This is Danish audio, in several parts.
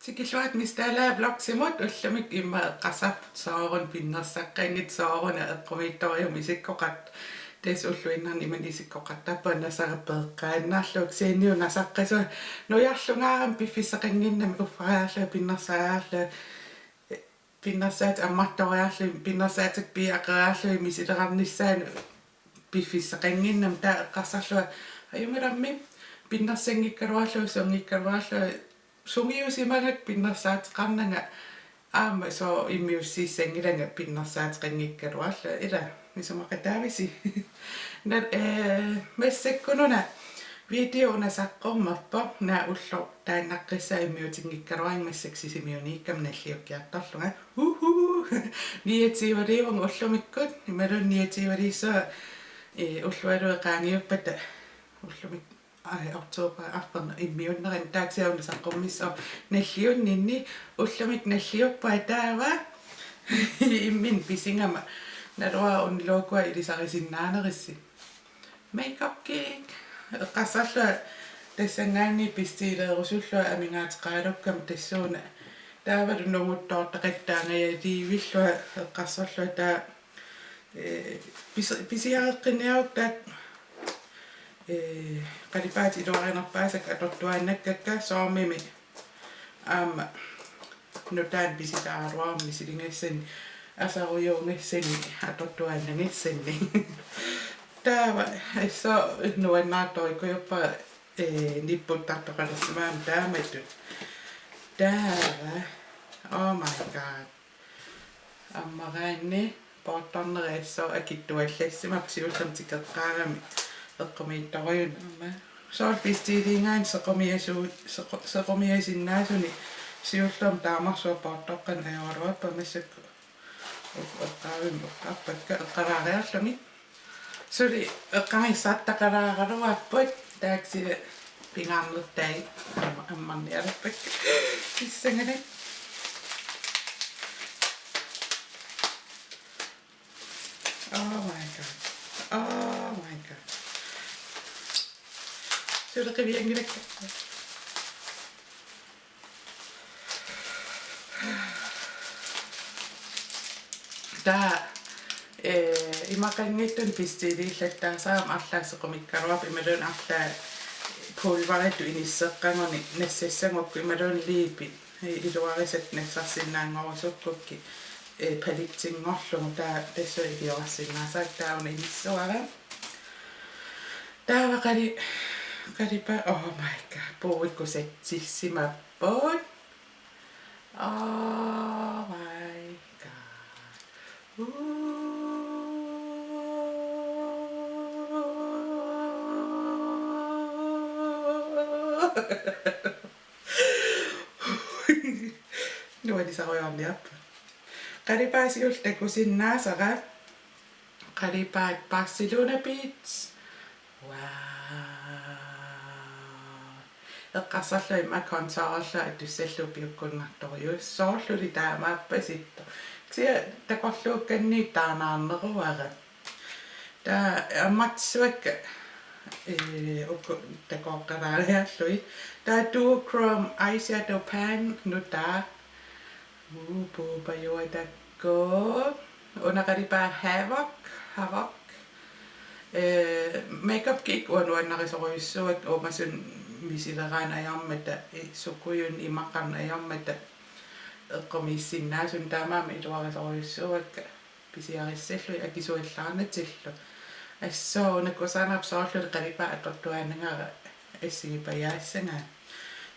Tikilluat mistaalaa blogsimut ullamik imma qasap soorun pinnersaqqingit sooruna eqqumiittorium isikkoqat tes ulluinnerni imanisikkoqattappa nasarappeeqqaannarluk siiniu nasaqqasu nujarlungaaram piffisseqinginnami uffariarlu pinnersaarlu pinnersaat ammartoriarlu pinnersaatik piaqeriarlu misilerarnissaanu piffisseqinginnam taa eqqarsarlua ajungilammi pinnersingikkaluarlu sungikkaluarlu sungiusimanak pinnersaatiqarnanga aama so immiussiissangilanga pinnersaatiqanngikkaluarlu ila nisumaqataavisi nat messakkununa videona saqqormarpa naa ullu taannaqqissaa immiutinngikkaluaring massaksisimiuniikkam nalliukkiartarlunga niatiivaliivung ullumikkut imalun niatiivaliissaa ullualueqaangiuppata ullumik Oktober aften immiunnerin taksiauna saqqormissa nalliunninni ullumik nalliuppa taava immin pisingama narua unloqua ilisarisinaanerissi makeup cake qassarlu tassangaanni pistiileerusullua amingaatiqaalukkam tassuuna taavalu nunguttoortaqattaangaya tiivillua qassarlu taa pisiareqqinniaruq taat qalipaati iluarinarpaasak atortuaannakkakka soormimi aama nutaan pisitaaruarmi silingassani asarujuungassani atortuaannangissanni taava isso nuannaartorikujuppa nipputtartoqalersimaam taamattu taava oh my god ammaraanni portorneriasso akittuallassimak siullam tikeqqaarami eqqumiittoriun soorpistiiliingaan seqomiasinnaasuni siullam taamarsuа portoqqan ajualuappa massakku eqqaavim eqqarpakka eqqaraariarlungi suli eqqarissaattaqalaaraluarput taaksile pingaarnertai ammarnialappakka kissanganak oh my god suli qiviangilakka taa imaqangittun pistiiliillattaasaam arlaasequmikkaruap imalun arlaa pulvarittu inisseqqangorni nassassanguukku imalun liipi iluarisat nassarsinnaanngorusukki palitsinngorlugu taa tassu idiorassinnaasaq tauna inissuara taava qalipa oh my god puuikkusatsissimapput oh my god nuadisarujarniarpa qalipaasiultakusinnaasara qalipaat Barcelona Beach eqqarsarlu imma kontorerlu atussallu piukkunnartorius soorluli taamaappasitto ksia takorluukkanni taanaarneruara taa ammatsuakka ukku takoqqalaariarlui taa duochrome eyeshadow pan nutaa puupajuatakku unaqalipaa havoc makeup cake uanuannarisoruissuat umasun misileraan ajormata sukkujun imaqarn ajormata eqqumiissinaasun taamaama iluarisoruissuakka pisiarissallu akisuallaarnatillu assoo nakkusaanarp soorluli qalipaa atortuaannangara assigipajaassangaa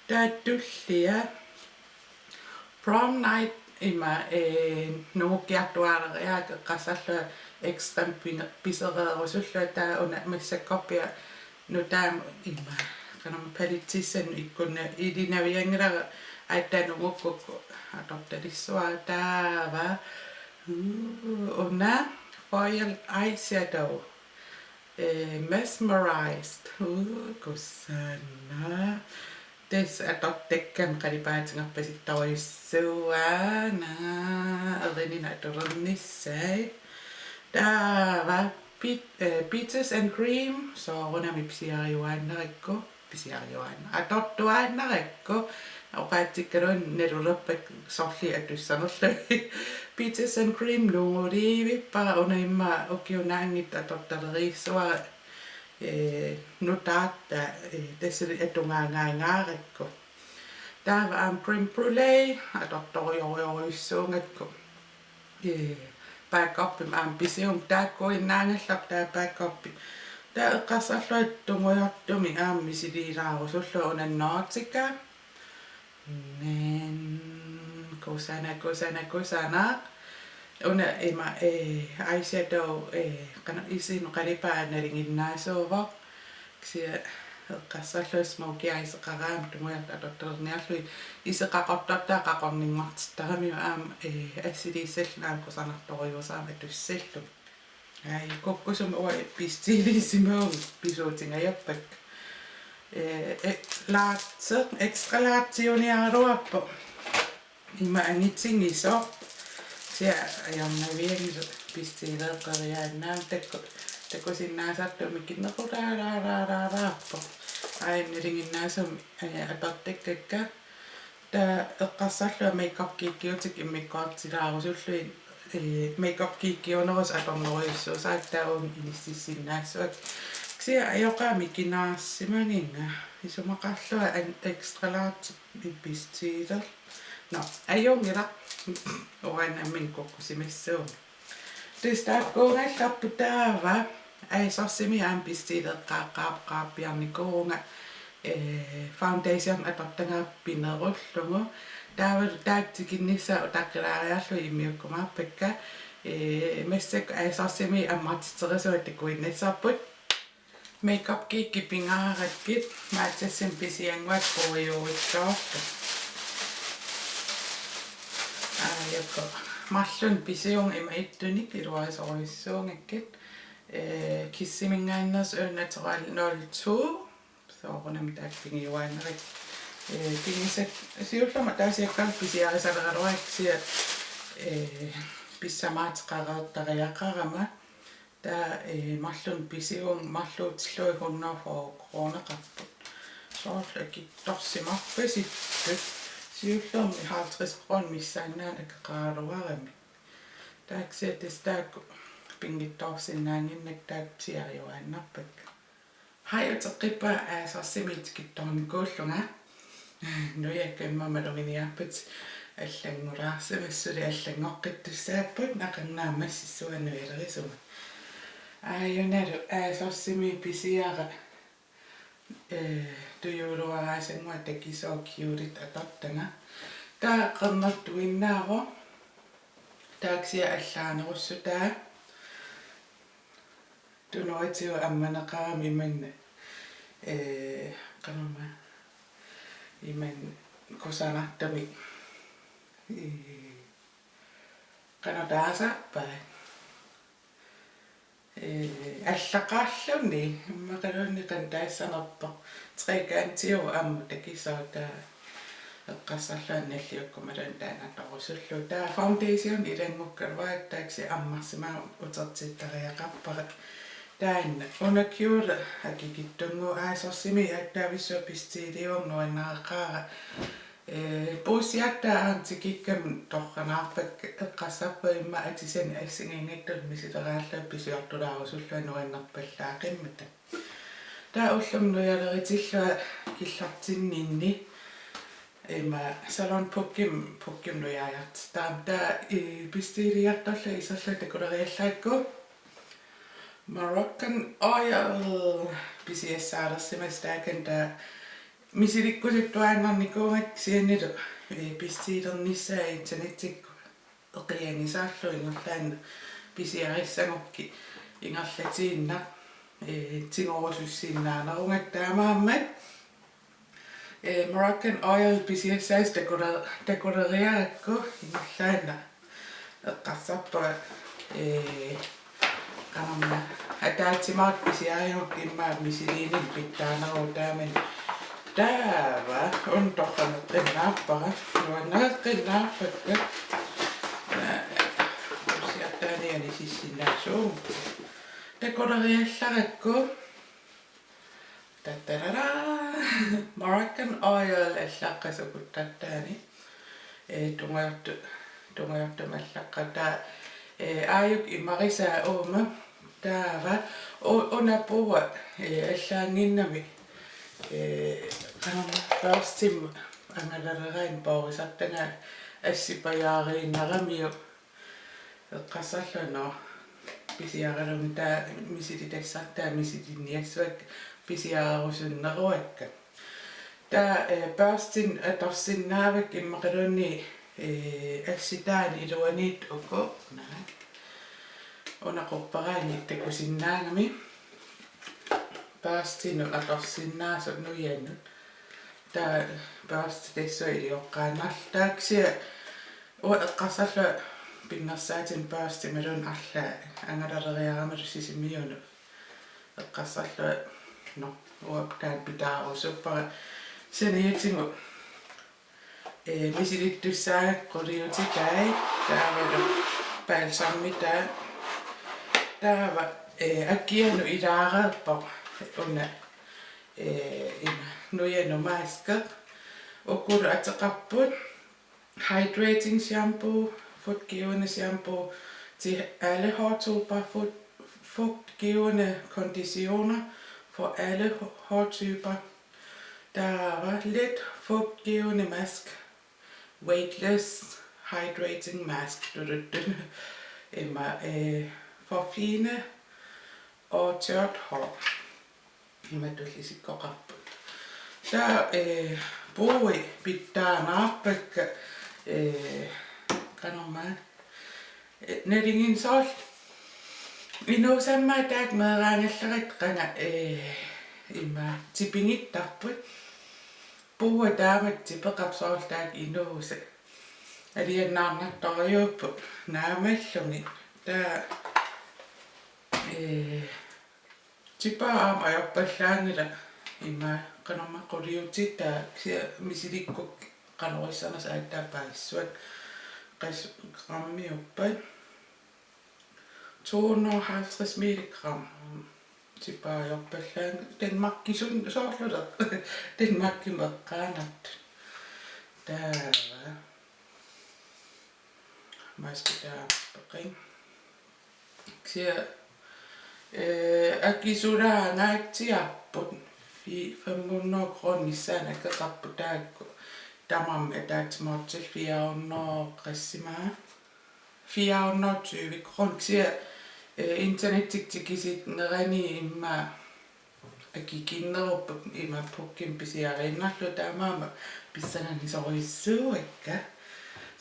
taattullia prom night ima nungukkiartuaaleriaak eqqarsarlua extrem pisereerusullua taa una massakkorpia nutaam ima kanama palittissannu ikkunna ilinaviangilara aattaanungukkukku atortalissuara taava una foil eyeshadow mesmerized kussanna tes atortakkam qalipaatingerpasittoriussuana erinina atorernissai taava peaches and cream soorunami pisiariuaannarikku pisiariuaanna atortuaannarikku oqaattikkaluun nalulappak sorli atussanerlui pizzas and cream lunguriivippa una imma ukiunaangit atortaleriissua nutaatta tassili atungaangaangaarakku taava creme brulee atortoriorioriussuungakku backup pisium taakkuinnaangallaq taa backup taa eqqarsarluat tungujortumi misiliilaarusullu unannoortika men kusana una ima eyeshadow kana isin qalipaa nalinginnaasuuvoq ksia eqqarsarlu smoky eyes qaraam tumuarta atortorniarlui iseqaqortortaa qaqorninngortittarami assiliissallnaam kusanartoriusaama tussallu ai kokkusum ua pistiiliisimuun pisuutingajappak laatse extra laatiuniaruappo ima angitsingiso sia ayamnaviangisu pistiileeqeriaannaam takkusinnaasartu mikkinnequlaaraaraaraappo ainnilinginnaasum apertikkakka taa eqqarsarlua makeup kiikkiutik immikkoartilaarusulluin makeup kiikkiunerus atornoriussuusaak taaun inississinnaassuk ksia ajoqaami kinaassimaninga isumaqarlua extra large pistiiler no ajongila oranammin kokkusimissuun tistaakkuungallappu taava aisorsimi pistiileqqaaqqaappiarnikuunga foundation atortangaappinerullugu taaktikinnissa utaqqilariarlu immiukkumaarpakka massak aisorsimi ammartitserisuat takkuinnassarput makeup kiikki pingaarakkit maatsassim pisianguat puujuuikkaorta ajokko mallun pisiung ima ittunik iluarisoriussuungakkit kissimingaannerus unnatural 02 soorunam taakpingiuaanerik kingisat siullama taasiakkal pisiarisaleruaksia pissamaatiqareertariaqarama taa mallun pisiung malluutillui 100 kroneqarput soorla kittorsimarpasittut siullermi 50 kron missaannaan akkeqaaluarami taaksiatis taakku pingittorsinnaanginnak taak siariuaannarpak hajuteqqipa aasorsimitikkittornikuullunga nujakkammamaluminiarput аллангулаарсимассули аллангоққиттуссааппут нақаннаамассисуаннуилерисума ааюналу аасорсими писиара туйуулуараасангуа такисоо кьюлит атортанга таа қернертуиннааро тааксиа аллаанеруссутаа тунуатиу амманеқарами иманна qanumma iman kusanartami qanutaasappa allaqaalluni immaqalunni qantaassarnerpo trikantiu ammu takisaata eqqassarluannalliukkumalun taanatorrusullu taa foundation ilangukkalvaat taaksi ammarsimaa utertiittariaqarpara taanna unakiula akikittungu aasorsimi attavissua pistiilium nuannaaqaara puusiatta antikikkam torqanaarpak eqqassarpa imma atisan assingiingittul misileraalla pisiortulaarusullu nuannerpallaaqimματα taa ullum nujaleritsillua killartinninni imma salon pukkim nujaajart taa pistiiliartorla iserla takuleriallaakku Moroccan oil pisiassaalersimastaakan misilikkusittuaannarnikuungak sianilu pistiilernissаа internettikku eqiangisaarlu ingerlaanna pisiarissangukki ingerlatiinnar tingorusussinnaanerungak taamaammat Moroccan oil pisiassaas takuleriarakku ingerlaanna eqqarsarpa qanamma ataatsimaat pisiariukkimmaa misiliinin pittaaneru taaman taava untorqaneqqinnaarpara nuannaaqqinnаарpakka siattaaniani sissinnaasuum takuleriallarakku tattarara Moroccan oil allaqasukuttattaani tungayortu ayuk imarisaa uuma taava unapuwa allaanginnami qarstimma angalarerain paurisartanga ассипаяарииннарами эққарсарлуно писиаралуми таа мисити тассартаа миситинниассуак писиаарусуннеруакка таа børstin аторсиннаавак иммақалуунни асситаани илуаниит уку унақорпараани такусиннаангами børstinu аторсиннаасут нуианнут таа børst тассуилиоққаанарлааксиа эққарсалла пиннерсаатин børsti малун арла ангалалериарамалу сисимиуну эққарсалла но уаптаат питаарусуппара саниатингу мисилиттуссаак қулиутикай таавалу паалсармитаа таава аккиану илаареерпо уна има нуяну маска окур атеқарпут hydrating shampoo fugtgivende shampoo til alle hårtyper fugtgivende konditioner for alle hårtyper der var lidt fugtgivende mask weightless hydrating mask for fine og tørt hår så boi pitää naapekka kanomään neringin sol ino samma taak meeraangallarit ima tipingit tapput boi taamat tipeqapsool taak inuuse aliannaarnartoriuppu naamalluni taa tipaa ajappallaangila ima kanama qoliutita misilikkuk qanorissarnas aattaapaissuat qas grammiuppat 250 milligram tipaa ajappallaang Denmarkisun soorluler Denmarkimeqqaanat taava maskitaa peqing sia akisulaangaatiarput 500 kronissaana keqarputaakku tamam ataatsimortil 400 qissimaa 420 kronsia internettiktikisit nerani imma akikinneruppuk ima pukkim pisiariinnarlu taamaama pissanani sorissuuakka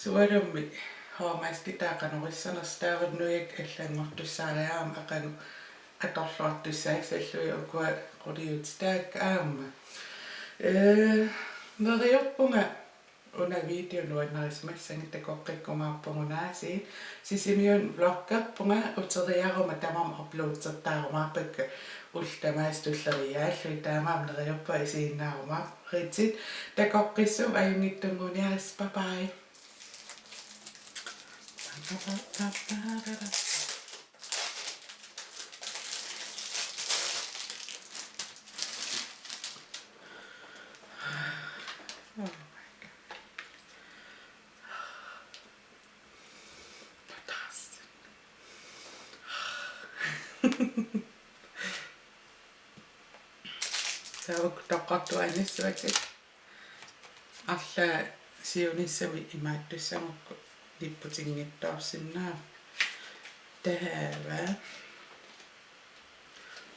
sualummi hoomaskitaaqanorissarners taavat nuyak аллаангортуссаариаама ақану аторлуартуссааксаллуи укуа qoliutitaak aamma neriuppunga una video nuannarismassangit takoqqikkumaarpungunaasi sisimiun vloggerpunga uteriaruma tamam uploadsertaarumaarpakka ultamaastulleriyaallu taamaam neriuppa isiinnaaruma ritsit takoqqissum ajungittunguuniaris bye bye. Oh my God. Fantastisk. Så toqortuanissuakit arla siunissami imaattussamukku lipputingittaorsinnaa taava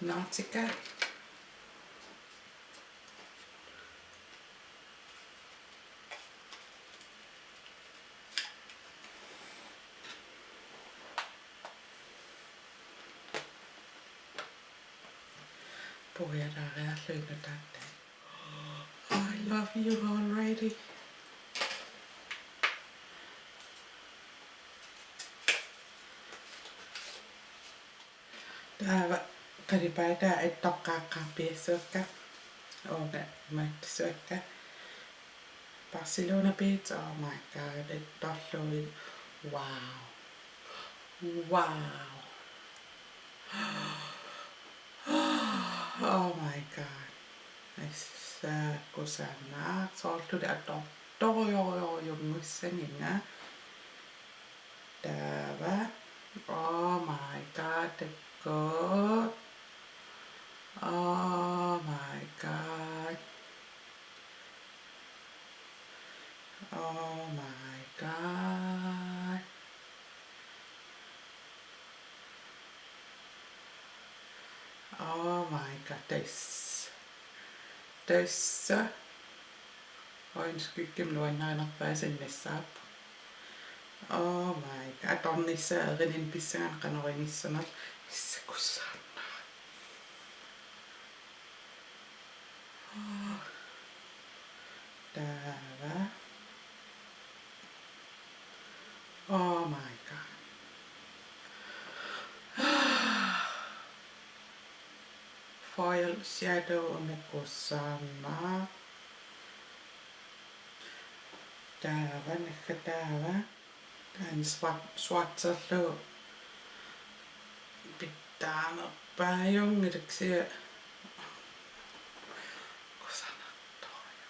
Nautica I love you already. Täällä karipäitä ei tokkaakaan piessuakka. Oona maitsuakka. Barcelona Beach, oh my god, it tollui. Wow. Wow. Oh my god. Nice. Kusana sortu da jungissaninga. Dava. Oh my god, the good. Oh my god. Oh my god. Oh my god, tässä oinskykkim luennainarpaa sinnissaap. Oh my god, onnissa erinin pissangan qanoringissanat issakussaarnaa. Täällä. Oh my god. Foil shadow onnekussaarnaa. Täällä nekka täällä. Tän swatsarlu pitää nappaa jongiriksi kusanattoja.